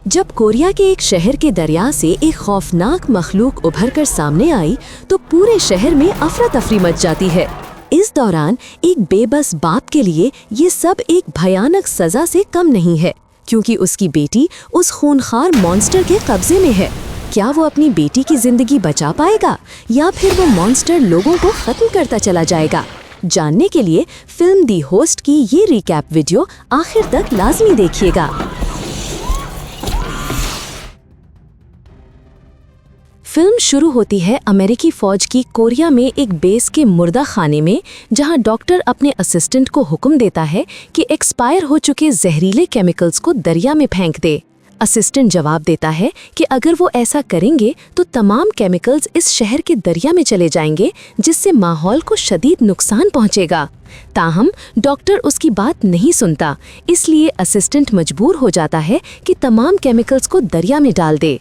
जब कोरिया के एक शहर के दरिया से एक खौफनाक मखलूक उभरकर सामने आई तो पूरे शहर में अफरा तफरी मच जाती है। इस दौरान एक बेबस बाप के लिए ये सब एक भयानक सजा से कम नहीं है, क्योंकि उसकी बेटी उस खूनखार मॉन्स्टर के कब्जे में है। क्या वो अपनी बेटी की जिंदगी बचा पाएगा या फिर वो मॉन्स्टर लोगों को खत्म करता चला जाएगा? जानने के लिए फिल्म दी होस्ट की ये रिकैप वीडियो आखिर तक लाजमी देखिएगा। फिल्म शुरू होती है अमेरिकी फौज की कोरिया में एक बेस के मुर्दा खाने में, जहां डॉक्टर अपने असिस्टेंट को हुक्म देता है कि एक्सपायर हो चुके जहरीले केमिकल्स को दरिया में फेंक दे। असिस्टेंट जवाब देता है कि अगर वो ऐसा करेंगे तो तमाम केमिकल्स इस शहर के दरिया में चले जाएंगे, जिससे माहौल को शदीद नुकसान पहुंचेगा। ताहम डॉक्टर उसकी बात नहीं सुनता, इसलिए असिस्टेंट मजबूर हो जाता है कि तमाम केमिकल्स को दरिया में डाल दे।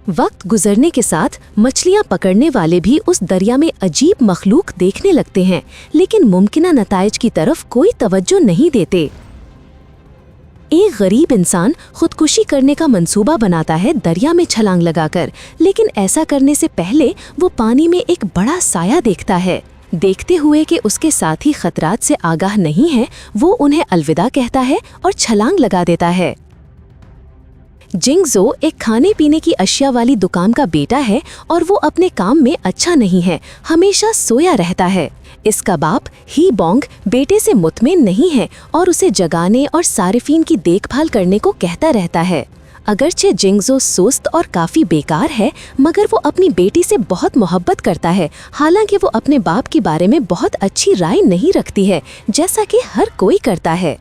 वक्त गुजरने के साथ मछलियां पकड़ने वाले भी उस दरिया में अजीब मखलूक देखने लगते हैं, लेकिन मुमकिना नताइज की तरफ कोई तवज्जो नहीं देते। एक गरीब इंसान खुदकुशी करने का मंसूबा बनाता है दरिया में छलांग लगाकर, लेकिन ऐसा करने से पहले वो पानी में एक बड़ा साया देखता है। देखते हुए कि उसके साथी खतरात से आगाह नहीं है, वो उन्हें अलविदा कहता है और छलांग लगा देता है। जिंगजो एक खाने पीने की अशिया वाली दुकान का बेटा है और वो अपने काम में अच्छा नहीं है, हमेशा सोया रहता है। इसका बाप ही बोंग बेटे से मुतमिन नहीं है और उसे जगाने और सारिफीन की देखभाल करने को कहता रहता है। अगरचे जिंगजो सुस्त और काफ़ी बेकार है, मगर वो अपनी बेटी से बहुत मोहब्बत करता है, हालांकि वो अपने बाप के बारे में बहुत अच्छी राय नहीं रखती है, जैसा कि हर कोई करता है।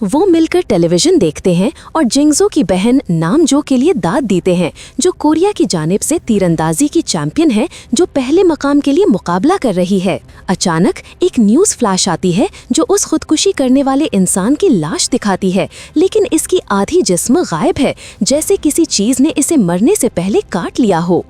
वो मिलकर टेलीविज़न देखते हैं और जिंगजो की बहन नामजो के लिए दाद देते हैं, जो कोरिया की जानिब से तीरंदाजी की चैंपियन है, जो पहले मकाम के लिए मुकाबला कर रही है। अचानक एक न्यूज़ फ्लैश आती है जो उस खुदकुशी करने वाले इंसान की लाश दिखाती है, लेकिन इसकी आधी जिस्म गायब है, जैसे किसी चीज़ ने इसे मरने से पहले काट लिया हो।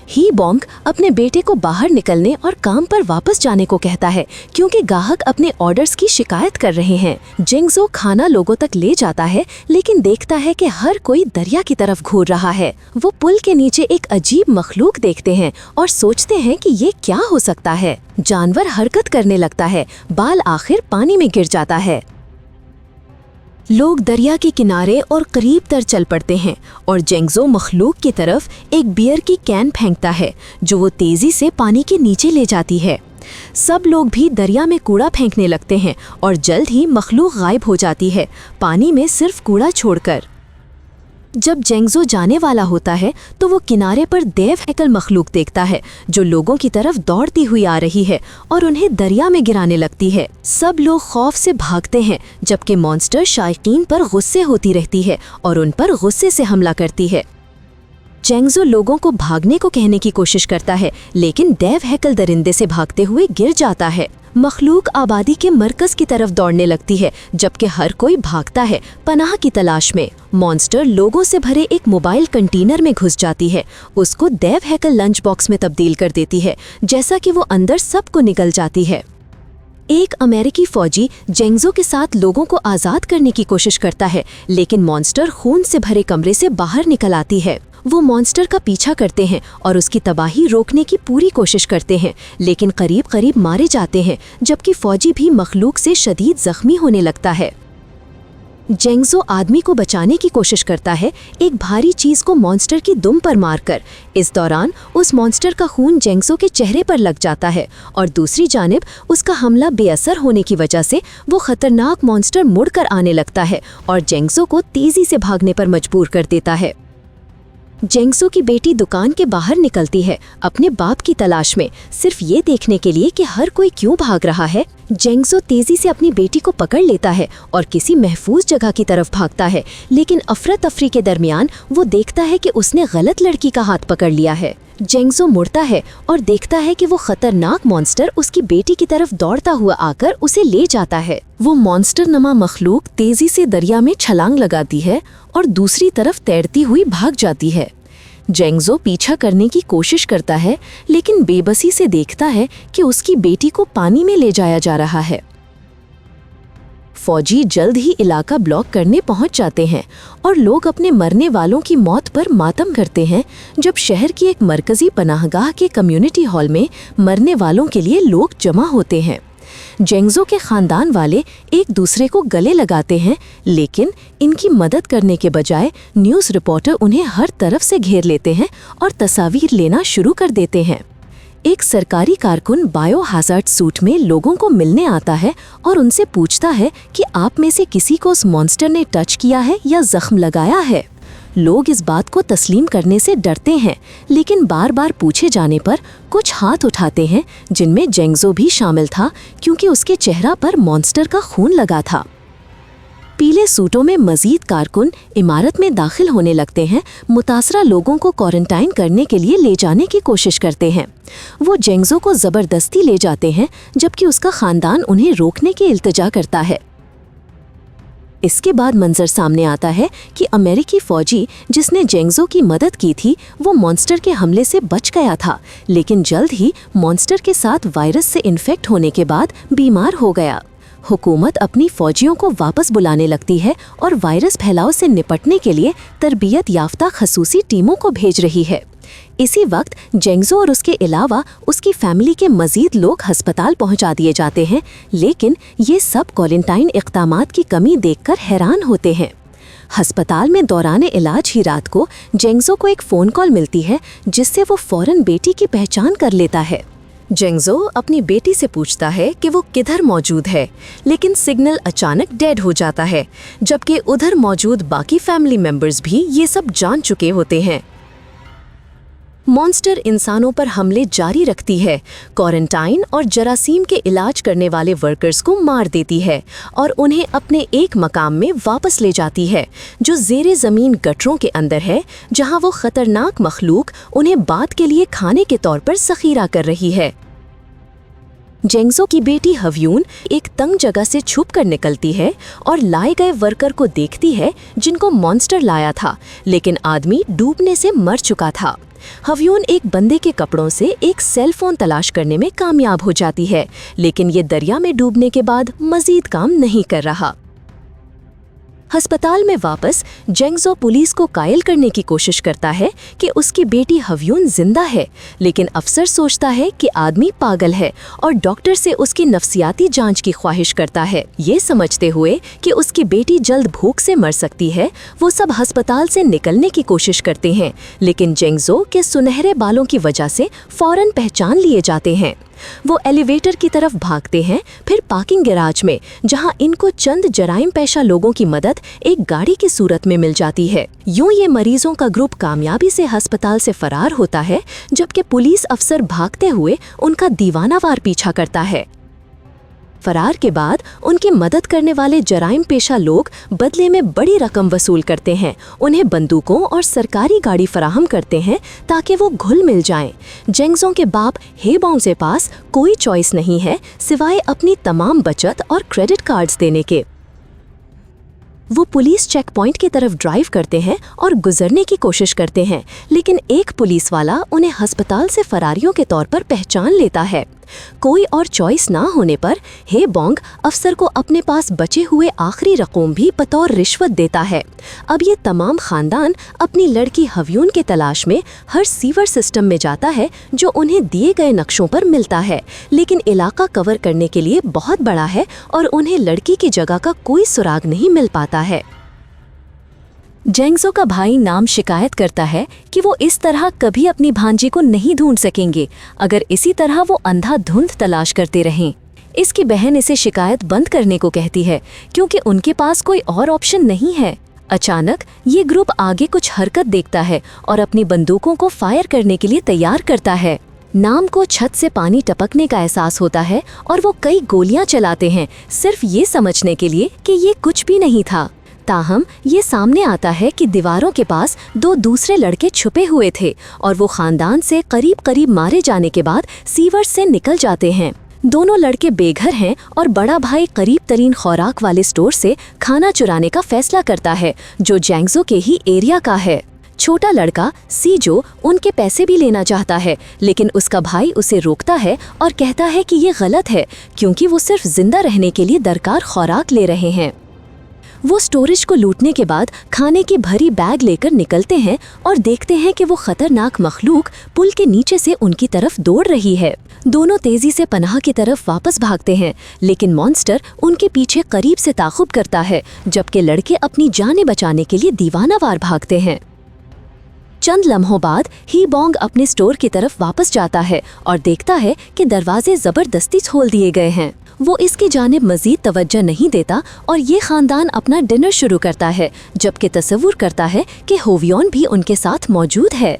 ही बोंग अपने बेटे को बाहर निकलने और काम पर वापस जाने को कहता है, क्योंकि ग्राहक अपने ऑर्डर्स की शिकायत कर रहे हैं। जिंगजो खाना लोगों तक ले जाता है, लेकिन देखता है कि हर कोई दरिया की तरफ घूर रहा है। वो पुल के नीचे एक अजीब मखलूक देखते हैं और सोचते हैं कि ये क्या हो सकता है। जानवर हरकत करने लगता है, बाल आखिर पानी में गिर जाता है। लोग दरिया के किनारे और करीब तर चल पड़ते हैं और जिंगजो मखलूक की तरफ एक बियर की कैन फेंकता है, जो वो तेजी से पानी के नीचे ले जाती है। सब लोग भी दरिया में कूड़ा फेंकने लगते हैं और जल्द ही मखलूक गायब हो जाती है, पानी में सिर्फ कूड़ा छोड़कर। जब जिंगजो जाने वाला होता है तो वो किनारे पर देव हैकल मखलूक देखता है, जो लोगों की तरफ दौड़ती हुई आ रही है और उन्हें दरिया में गिराने लगती है। सब लोग खौफ से भागते हैं, जबकि मॉन्स्टर शायकीन पर गुस्से होती रहती है और उन पर गुस्से से हमला करती है। जिंगजो लोगों को भागने को कहने की कोशिश करता है, लेकिन देव हैकल दरिंदे से भागते हुए गिर जाता है। मखलूक आबादी के मरकज की तरफ दौड़ने लगती है, जबकि हर कोई भागता है पनाह की तलाश में। मॉन्स्टर लोगों से भरे एक मोबाइल कंटेनर में घुस जाती है, उसको देव हैकल लंच बॉक्स में तब्दील कर देती है, जैसा कि वो अंदर सबको निगल जाती है। एक अमेरिकी फौजी जिंगजो के साथ लोगों को आज़ाद करने की कोशिश करता है, लेकिन मॉन्स्टर खून से भरे कमरे से बाहर निकल आती है। वो मॉन्स्टर का पीछा करते हैं और उसकी तबाही रोकने की पूरी कोशिश करते हैं, लेकिन करीब करीब मारे जाते हैं, जबकि फौजी भी मखलूक से शदीद जख्मी होने लगता है। जिंगजो आदमी को बचाने की कोशिश करता है, एक भारी चीज को मॉन्स्टर की दुम पर मारकर। इस दौरान उस मॉन्स्टर का खून जिंगजो के चेहरे पर लग जाता है और दूसरी जानिब उसका हमला बेअसर होने की वजह से वो खतरनाक मॉन्स्टर मुड़कर आने लगता है और जिंगजो को तेजी से भागने पर मजबूर कर देता है। जिंगजो की बेटी दुकान के बाहर निकलती है अपने बाप की तलाश में, सिर्फ ये देखने के लिए कि हर कोई क्यों भाग रहा है। जिंगजो तेजी से अपनी बेटी को पकड़ लेता है और किसी महफूज जगह की तरफ भागता है, लेकिन अफरा तफरी के दरमियान वो देखता है कि उसने गलत लड़की का हाथ पकड़ लिया है। जिंगजो मुड़ता है और देखता है कि वो खतरनाक मॉन्स्टर उसकी बेटी की तरफ दौड़ता हुआ आकर उसे ले जाता है। वो मॉन्स्टर नमा मखलूक तेजी से दरिया में छलांग लगाती है और दूसरी तरफ तैरती हुई भाग जाती है। जिंगजो पीछा करने की कोशिश करता है, लेकिन बेबसी से देखता है कि उसकी बेटी को पानी में ले जाया जा रहा है। फौजी जल्द ही इलाका ब्लॉक करने पहुंच जाते हैं और लोग अपने मरने वालों की मौत पर मातम करते हैं। जब शहर की एक मरकजी पनाहगाह के कम्युनिटी हॉल में मरने वालों के लिए लोग जमा होते हैं, जेंगजो के खानदान वाले एक दूसरे को गले लगाते हैं, लेकिन इनकी मदद करने के बजाय न्यूज़ रिपोर्टर उन्हें हर तरफ से घेर लेते हैं और तस्वीर लेना शुरू कर देते हैं। एक सरकारी कारकुन बायोहैज़ार्ड सूट में लोगों को मिलने आता है और उनसे पूछता है कि आप में से किसी को उस मॉन्स्टर ने टच किया है या जख्म लगाया है। लोग इस बात को तस्लीम करने से डरते हैं, लेकिन बार बार पूछे जाने पर कुछ हाथ उठाते हैं, जिनमें जेंगजो भी शामिल था, क्योंकि उसके चेहरा पर मॉन्स्टर का खून लगा था। पीले सूटों में मजीद कारकुन इमारत में दाखिल होने लगते हैं, मुतासरा लोगों को क्वारंटाइन करने के लिए ले जाने की कोशिश करते हैं। वो जेंगजो को ज़बरदस्ती ले जाते हैं, जबकि उसका खानदान उन्हें रोकने की इल्तिजा करता है। इसके बाद मंजर सामने आता है कि अमेरिकी फौजी जिसने जेंगजो की मदद की थी, वो मॉन्स्टर के हमले से बच गया था, लेकिन जल्द ही मॉन्स्टर के साथ वायरस से इन्फेक्ट होने के बाद बीमार हो गया। हुकूमत अपनी फौजियों को वापस बुलाने लगती है और वायरस फैलाव से निपटने के लिए तरबियत याफ्ता खसूसी टीमों को भेज रही है। इसी वक्त जेंगजो और उसके अलावा उसकी फैमिली के मजीद लोग अस्पताल पहुंचा दिए जाते हैं, लेकिन ये सब क्वारंटाइन इक़दामात की कमी देखकर हैरान होते हैं। अस्पताल में दौरान इलाज ही रात को जेंगजो को एक फ़ोन कॉल मिलती है, जिससे वो फ़ौरन बेटी की पहचान कर लेता है। जेंगजो अपनी बेटी से पूछता है कि वो किधर मौजूद है, लेकिन सिग्नल अचानक डेड हो जाता है, जबकि उधर मौजूद बाकी फैमिली मेंबर्स भी ये सब जान चुके होते हैं। मॉन्स्टर इंसानों पर हमले जारी रखती है, क्वारंटाइन और जरासीम के इलाज करने वाले वर्कर्स को मार देती है और उन्हें अपने एक मकाम में वापस ले जाती है, जो ज़ेरे ज़मीन गटरों के अंदर है, जहां वो ख़तरनाक मखलूक उन्हें बाद के लिए खाने के तौर पर ज़ख़ीरा कर रही है। जेंगजो की बेटी हव्यून एक तंग जगह से छुप कर निकलती है और लाए गए वर्कर को देखती है, जिनको मॉन्स्टर लाया था, लेकिन आदमी डूबने से मर चुका था। हव्यून एक बंदे के कपड़ों से एक सेल फोन तलाश करने में कामयाब हो जाती है, लेकिन ये दरिया में डूबने के बाद मजीद काम नहीं कर रहा। अस्पताल में वापस जेंगजो पुलिस को कायल करने की कोशिश करता है कि उसकी बेटी हव्यून जिंदा है, लेकिन अफसर सोचता है कि आदमी पागल है और डॉक्टर से उसकी नफ्सियाती जांच की ख्वाहिश करता है। ये समझते हुए कि उसकी बेटी जल्द भूख से मर सकती है, वो सब अस्पताल से निकलने की कोशिश करते हैं, लेकिन जेंगजो के सुनहरे बालों की वजह से फौरन पहचान लिए जाते हैं। वो एलिवेटर की तरफ भागते हैं, फिर पार्किंग गैराज में, जहां इनको चंद जराइम पेशा लोगों की मदद एक गाड़ी की सूरत में मिल जाती है। यूं ये मरीजों का ग्रुप कामयाबी से अस्पताल से फरार होता है, जबकि पुलिस अफसर भागते हुए उनका दीवानावार पीछा करता है। फरार के बाद उनकी मदद करने वाले जराइम पेशा लोग बदले में बड़ी रकम वसूल करते हैं, उन्हें बंदूकों और सरकारी गाड़ी फराहम करते हैं ताकि वो घुल मिल जाएं। जेंगजो के बाप हेबोंग के पास कोई चॉइस नहीं है सिवाय अपनी तमाम बचत और क्रेडिट कार्ड्स देने के। वो पुलिस चेक पॉइंट की तरफ ड्राइव करते हैं और गुजरने की कोशिश करते हैं, लेकिन एक पुलिस वाला उन्हें अस्पताल से फरारियों के तौर पर पहचान लेता है। कोई और चॉइस ना होने पर हेबोंग अफसर को अपने पास बचे हुए आखिरी रकूम भी बतौर रिश्वत देता है। अब ये तमाम खानदान अपनी लड़की हव्यून के तलाश में हर सीवर सिस्टम में जाता है जो उन्हें दिए गए नक्शों पर मिलता है, लेकिन इलाका कवर करने के लिए बहुत बड़ा है और उन्हें लड़की की जगह का कोई सुराग नहीं मिल पाता है। जेंगजो का भाई नाम शिकायत करता है कि वो इस तरह कभी अपनी भांजी को नहीं ढूंढ सकेंगे अगर इसी तरह वो अंधाधुंध तलाश करते रहें। इसकी बहन इसे शिकायत बंद करने को कहती है क्योंकि उनके पास कोई और ऑप्शन नहीं है। अचानक ये ग्रुप आगे कुछ हरकत देखता है और अपनी बंदूकों को फायर करने के लिए तैयार करता है। नाम को छत से पानी टपकने का एहसास होता है और वो कई गोलियां चलाते हैं, सिर्फ ये समझने के लिए कि ये कुछ भी नहीं था। ताहम ये सामने आता है कि दीवारों के पास दो दूसरे लड़के छुपे हुए थे और वो खानदान से करीब करीब मारे जाने के बाद सीवर से निकल जाते हैं। दोनों लड़के बेघर हैं और बड़ा भाई करीब तरीन खुराक वाले स्टोर से खाना चुराने का फैसला करता है जो जेंगजो के ही एरिया का है। छोटा लड़का सीजो उनके पैसे भी लेना चाहता है, लेकिन उसका भाई उसे रोकता है और कहता है कि ये गलत है क्योंकि वो सिर्फ जिंदा रहने के लिए दरकार खुराक ले रहे हैं। वो स्टोरेज को लूटने के बाद खाने की भरी बैग लेकर निकलते हैं और देखते हैं कि वो खतरनाक मखलूक पुल के नीचे से उनकी तरफ दौड़ रही है। दोनों तेजी से पनाह की तरफ वापस भागते हैं, लेकिन मॉन्स्टर उनके पीछे करीब से ताक़ुब करता है, जबकि लड़के अपनी जानें बचाने के लिए दीवानावार भागते हैं। चंद लम्हों बाद ही बोंग अपने स्टोर की तरफ वापस जाता है और देखता है कि दरवाजे जबरदस्ती खोल दिए गए हैं। वो इसकी जानिब मजीद तवज्जो नहीं देता और ये खानदान अपना डिनर शुरू करता है, जबकि तसव्वुर करता है कि होवियन भी उनके साथ मौजूद है।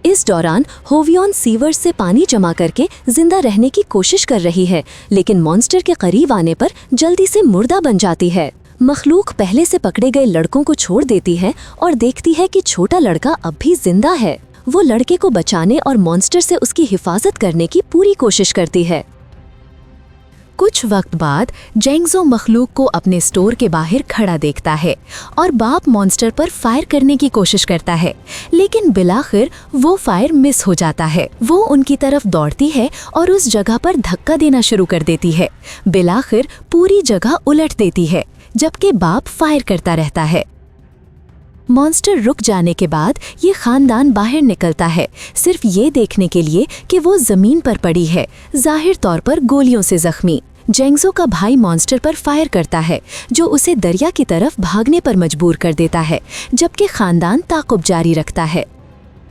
इस दौरान होवियन सीवर से पानी जमा करके जिंदा रहने की कोशिश कर रही है, लेकिन मॉन्स्टर के करीब आने पर जल्दी से मुर्दा बन जाती है। मखलूक पहले से पकड़े गए लड़कों को छोड़ देती है और देखती है कि छोटा लड़का अब भी जिंदा है। वो लड़के को बचाने और मॉन्स्टर से उसकी हिफाजत करने की पूरी कोशिश करती है। कुछ वक्त बाद जेंगजो मखलूक को अपने स्टोर के बाहर खड़ा देखता है और बाप मॉन्स्टर पर फायर करने की कोशिश करता है, लेकिन बिलाखिर वो फायर मिस हो जाता है। वो उनकी तरफ दौड़ती है और उस जगह पर धक्का देना शुरू कर देती है। बिलाखिर पूरी जगह उलट देती है, जबकि बाप फायर करता रहता है। मॉन्स्टर रुक जाने के बाद ये खानदान बाहर निकलता है, सिर्फ ये देखने के लिए कि वो जमीन पर पड़ी है, जाहिर तौर पर गोलियों से जख्मी। जेंगजो का भाई मॉन्स्टर पर फायर करता है, जो उसे दरिया की तरफ भागने पर मजबूर कर देता है, जबकि खानदान ताक़ुब जारी रखता है।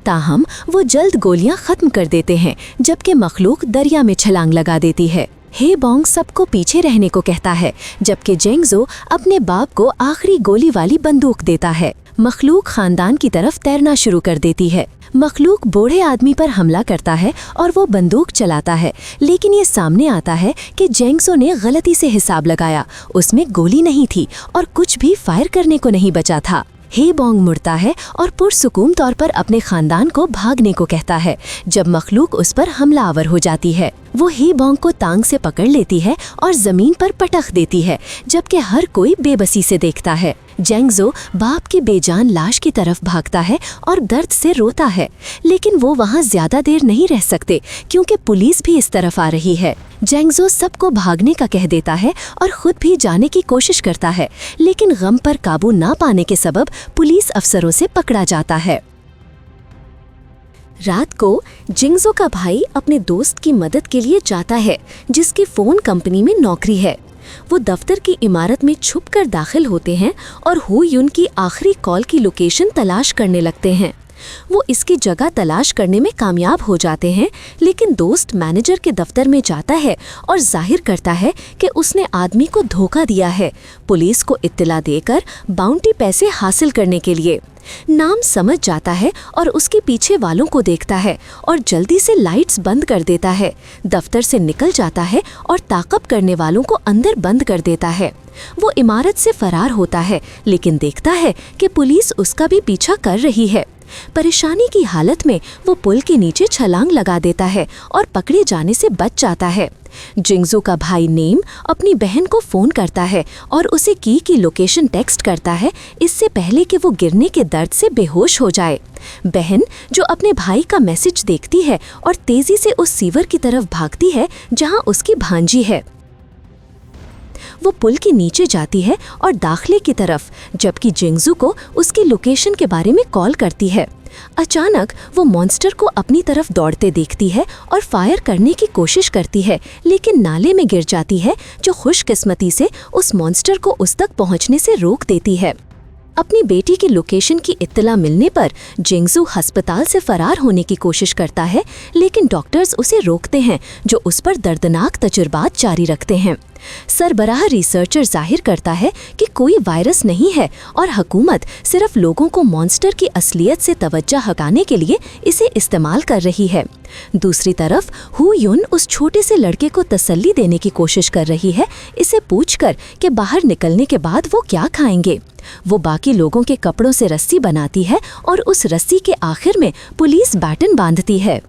ताहम वो जल्द गोलियां खत्म कर देते हैं, जबकि मखलूक दरिया में छलांग लगा देती है। हे बोंग सबको पीछे रहने को कहता है, जबकि जेंगजो अपने बाप को आखिरी गोली वाली बंदूक देता है। मखलूक खानदान की तरफ तैरना शुरू कर देती है। मखलूक बूढ़े आदमी पर हमला करता है और वो बंदूक चलाता है, लेकिन ये सामने आता है कि जेंगजो ने गलती से हिसाब लगाया, उसमें गोली नहीं थी और कुछ भी फायर करने को नहीं बचा था। हे बोंग मुड़ता है और पुरसुकून तौर पर अपने खानदान को भागने को कहता है, जब मखलूक उस पर हमलावर हो जाती है। वो हे बोंग को टांग से पकड़ लेती है और जमीन पर पटक देती है, जबकि हर कोई बेबसी से देखता है। जेंगजो बाप की बेजान लाश की तरफ भागता है और दर्द से रोता है, लेकिन वो वहाँ ज्यादा देर नहीं रह सकते क्योंकि पुलिस भी इस तरफ आ रही है। जेंगजो सबको भागने का कह देता है और खुद भी जाने की कोशिश करता है, लेकिन गम पर काबू ना पाने के सबब पुलिस अफसरों से पकड़ा जाता है। रात को जेंगजो का भाई अपने दोस्त की मदद के लिए जाता है, जिसकी फोन कंपनी में नौकरी है। वो दफ्तर की इमारत में छुपकर दाखिल होते हैं और होयुन की आखिरी कॉल की लोकेशन तलाश करने लगते हैं। वो इसकी जगह तलाश करने में कामयाब हो जाते हैं, लेकिन दोस्त मैनेजर के दफ्तर में जाता है और जाहिर करता है कि उसने आदमी को धोखा दिया है, पुलिस को इत्तला देकर बाउंटी पैसे हासिल करने के लिए। नाम समझ जाता है और उसके पीछे वालों को देखता है और जल्दी से लाइट्स बंद कर देता है। दफ्तर से निकल जाता है और ताक़ब करने वालों को अंदर बंद कर देता है। वो इमारत से फरार होता है, लेकिन देखता है कि पुलिस उसका भी पीछा कर रही है। परेशानी की हालत में वो पुल के नीचे छलांग लगा देता है और पकड़े जाने से बच जाता है। जेंगजो का भाई नेम अपनी बहन को फ़ोन करता है और उसे की लोकेशन टेक्स्ट करता है, इससे पहले कि वो गिरने के दर्द से बेहोश हो जाए। बहन, जो अपने भाई का मैसेज देखती है और तेज़ी से उस सीवर की तरफ भागती है जहां उसकी भांजी है। वो पुल के नीचे जाती है और दाखिले की तरफ, जबकि जेंगजो को उसकी लोकेशन के बारे में कॉल करती है। अचानक वो मॉन्स्टर को अपनी तरफ दौड़ते देखती है और फायर करने की कोशिश करती है, लेकिन नाले में गिर जाती है, जो खुशकिस्मती से उस मॉन्स्टर को उस तक पहुंचने से रोक देती है। अपनी बेटी की लोकेशन की इत्तला मिलने पर जेंगजो अस्पताल से फरार होने की कोशिश करता है, लेकिन डॉक्टर्स उसे रोकते हैं, जो उस पर दर्दनाक तजुर्बात जारी रखते हैं। सरबराह रिसर्चर जाहिर करता है कि कोई वायरस नहीं है और हुकूमत सिर्फ लोगों को मॉन्स्टर की असलियत से तवज्जो हटाने के लिए इसे इस्तेमाल कर रही है। दूसरी तरफ होयुन उस छोटे से लड़के को तसल्ली देने की कोशिश कर रही है, इसे पूछकर कि बाहर निकलने के बाद वो क्या खाएंगे। वो बाकी लोगों के कपड़ों से रस्सी बनाती है और उस रस्सी के आखिर में पुलिस बैटन बांधती है।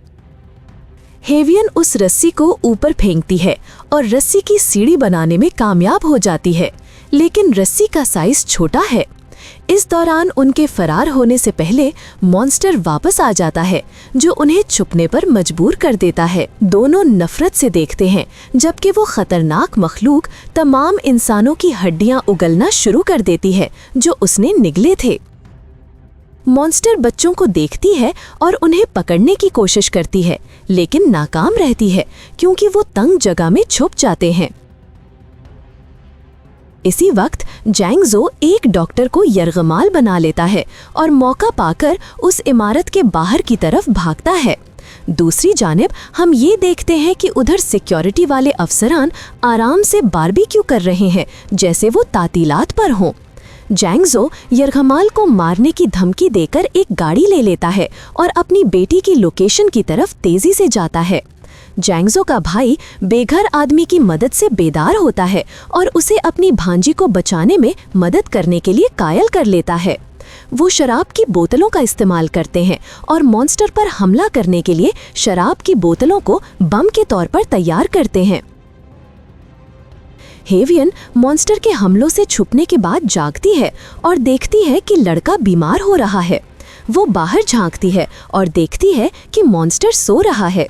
हेवियन उस रस्सी को ऊपर फेंकती है और रस्सी की सीढ़ी बनाने में कामयाब हो जाती है, लेकिन रस्सी का साइज छोटा है। इस दौरान उनके फरार होने से पहले मॉन्स्टर वापस आ जाता है, जो उन्हें छुपने पर मजबूर कर देता है। दोनों नफरत से देखते हैं, जबकि वो खतरनाक मखलूक तमाम इंसानों की हड्डियां उगलना शुरू कर देती है जो उसने निगले थे। मॉन्स्टर बच्चों को देखती है और उन्हें पकड़ने की कोशिश करती है, लेकिन नाकाम रहती है क्योंकि वो तंग जगह में छुप जाते हैं। इसी वक्त जैंगजो एक डॉक्टर को यरगमाल बना लेता है और मौका पाकर उस इमारत के बाहर की तरफ भागता है। दूसरी जानिब हम ये देखते हैं कि उधर सिक्योरिटी वाले अफसरान आराम से बारबेक्यू कर रहे हैं, जैसे वो तातीलात पर हों। जैंगजो यरगमाल को मारने की धमकी देकर एक गाड़ी ले लेता है और अपनी बेटी की लोकेशन की तरफ तेजी से जाता है। जैंगजो का भाई बेघर आदमी की मदद से बेदार होता है और उसे अपनी भांजी को बचाने में मदद करने के लिए कायल कर लेता है। वो शराब की बोतलों का इस्तेमाल करते हैं और मॉन्स्टर पर हमला करने के लिए शराब की बोतलों को बम के तौर पर तैयार करते हैं। हेवियन मॉन्स्टर के हमलों से छुपने के बाद जागती है और देखती है कि लड़का बीमार हो रहा है। वो बाहर झांकती है और देखती है कि मॉन्स्टर सो रहा है।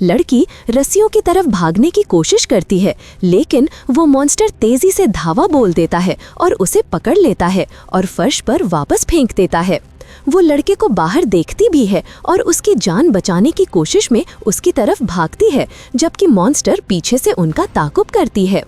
लड़की रस्सियों की तरफ भागने की कोशिश करती है, लेकिन वो मॉन्स्टर तेजी से धावा बोल देता है और उसे पकड़ लेता है और फर्श पर वापस फेंक देता है। वो लड़के को बाहर देखती भी है और उसकी जान बचाने की कोशिश में उसकी तरफ भागती है, जबकि मॉन्स्टर पीछे से उनका ताकुब करती है।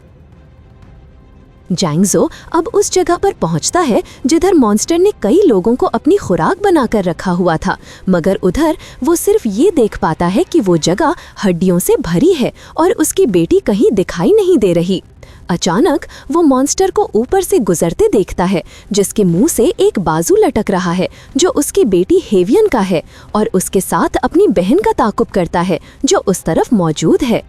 जैंगजो अब उस जगह पर पहुंचता है जिधर मॉन्स्टर ने कई लोगों को अपनी खुराक बनाकर रखा हुआ था, मगर उधर वो सिर्फ ये देख पाता है कि वो जगह हड्डियों से भरी है और उसकी बेटी कहीं दिखाई नहीं दे रही। अचानक वो मॉन्स्टर को ऊपर से गुजरते देखता है, जिसके मुंह से एक बाजू लटक रहा है जो उसकी बेटी हेवियन का है, और उसके साथ अपनी बहन का ताकुब करता है जो उस तरफ मौजूद है।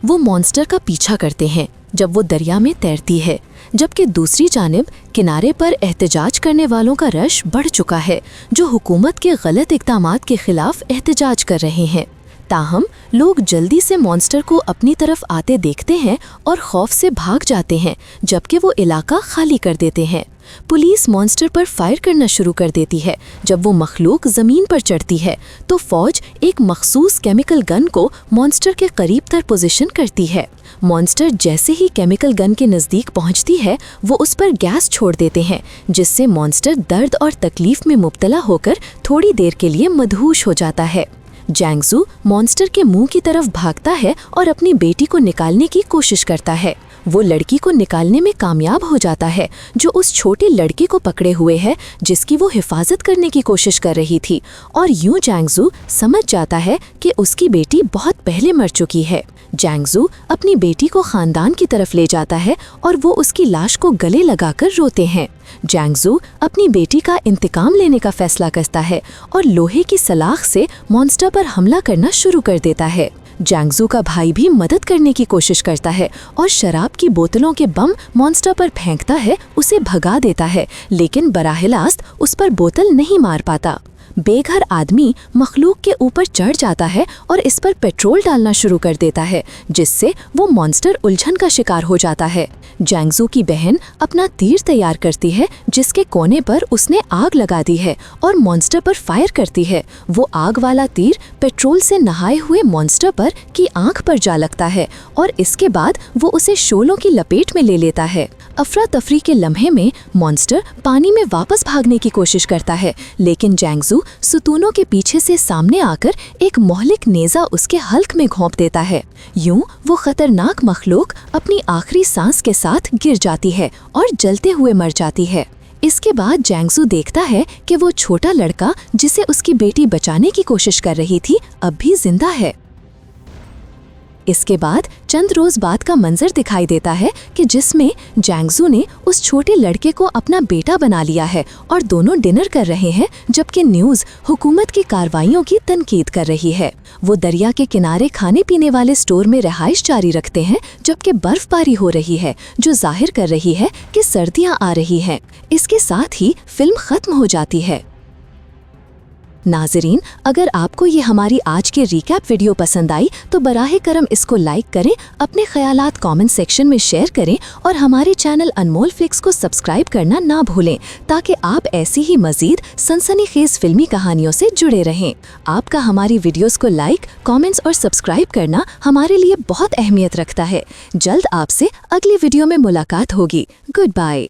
वो मॉन्स्टर का पीछा करते हैं जब वो दरिया में तैरती है, जबकि दूसरी जानिब किनारे पर एहतजाज करने वालों का रश बढ़ चुका है जो हुकूमत के गलत इक़दामात के खिलाफ एहतजाज कर रहे हैं। ताहम लोग जल्दी से मॉन्स्टर को अपनी तरफ आते देखते हैं और खौफ से भाग जाते हैं, जबकि वो इलाका खाली कर देते हैं। पुलिस मॉन्स्टर पर फायर करना शुरू कर देती है। जब वो मखलूक ज़मीन पर चढ़ती है तो फौज एक मखसूस केमिकल गन को मॉन्स्टर के करीब तर पोजीशन करती है। मॉन्स्टर जैसे ही केमिकल गन के नज़दीक पहुंचती है, वो उस पर गैस छोड़ देते हैं, जिससे मॉन्स्टर दर्द और तकलीफ में मुब्तला होकर थोड़ी देर के लिए मदहूश हो जाता है। जैंगजू मॉन्स्टर के मुंह की तरफ भागता है और अपनी बेटी को निकालने की कोशिश करता है। वो लड़की को निकालने में कामयाब हो जाता है, जो उस छोटे लड़के को पकड़े हुए है जिसकी वो हिफाजत करने की कोशिश कर रही थी, और यूं जैंगजू समझ जाता है कि उसकी बेटी बहुत पहले मर चुकी है। जैंगजू अपनी बेटी को खानदान की तरफ ले जाता है और वो उसकी लाश को गले लगाकर रोते हैं। जैंगजू अपनी बेटी का इंतकाम लेने का फैसला करता है और लोहे की सलाख से मॉन्स्टर पर हमला करना शुरू कर देता है। जैंगजू का भाई भी मदद करने की कोशिश करता है और शराब की बोतलों के बम मॉन्स्टर पर फेंकता है, उसे भगा देता है, लेकिन बराहरास्त उस पर बोतल नहीं मार पाता। बेघर आदमी मखलूक के ऊपर चढ़ जाता है और इस पर पेट्रोल डालना शुरू कर देता है, जिससे वो मॉन्स्टर उलझन का शिकार हो जाता है। जैंगजू की बहन अपना तीर तैयार करती है, जिसके कोने पर उसने आग लगा दी है, और मॉन्स्टर पर फायर करती है। वो आग वाला तीर पेट्रोल से नहाए हुए मॉन्स्टर पर की आंख पर जा लगता है और इसके बाद वो उसे शोलों की लपेट में ले लेता है। अफरा तफरी के लम्हे में मॉन्स्टर पानी में वापस भागने की कोशिश करता है, लेकिन जैंगजू सुतूनों के पीछे से सामने आकर एक मोहलिक नेजा उसके हल्क में घोंप देता है। यूं वो खतरनाक मखलूक अपनी आखिरी सांस के साथ गिर जाती है और जलते हुए मर जाती है। इसके बाद जैंगजू देखता है कि वो छोटा लड़का जिसे उसकी बेटी बचाने की कोशिश कर रही थी अब भी जिंदा है। इसके बाद चंद रोज बाद का मंजर दिखाई देता है कि जिसमें जैंगजू ने उस छोटे लड़के को अपना बेटा बना लिया है और दोनों डिनर कर रहे हैं, जबकि न्यूज़ हुकूमत की कार्रवाइयों की तनकीद कर रही है। वो दरिया के किनारे खाने पीने वाले स्टोर में रिहाइश जारी रखते हैं, जबकि बर्फबारी हो रही है जो जाहिर कर रही है कि सर्दियाँ आ रही हैं। इसके साथ ही फिल्म खत्म हो जाती है। नाज़रीन, अगर आपको ये हमारी आज की रिकैप वीडियो पसंद आई तो बराहे करम इसको लाइक करें, अपने ख्यालात कमेंट सेक्शन में शेयर करें और हमारे चैनल अनमोल फ्लिक्स को सब्सक्राइब करना ना भूलें ताकि आप ऐसी ही मजीद सनसनीखेज फिल्मी कहानियों से जुड़े रहें। आपका हमारी वीडियोस को लाइक, कमेंट्स और सब्सक्राइब करना हमारे लिए बहुत अहमियत रखता है। जल्द आपसे अगली वीडियो में मुलाकात होगी। Good bye.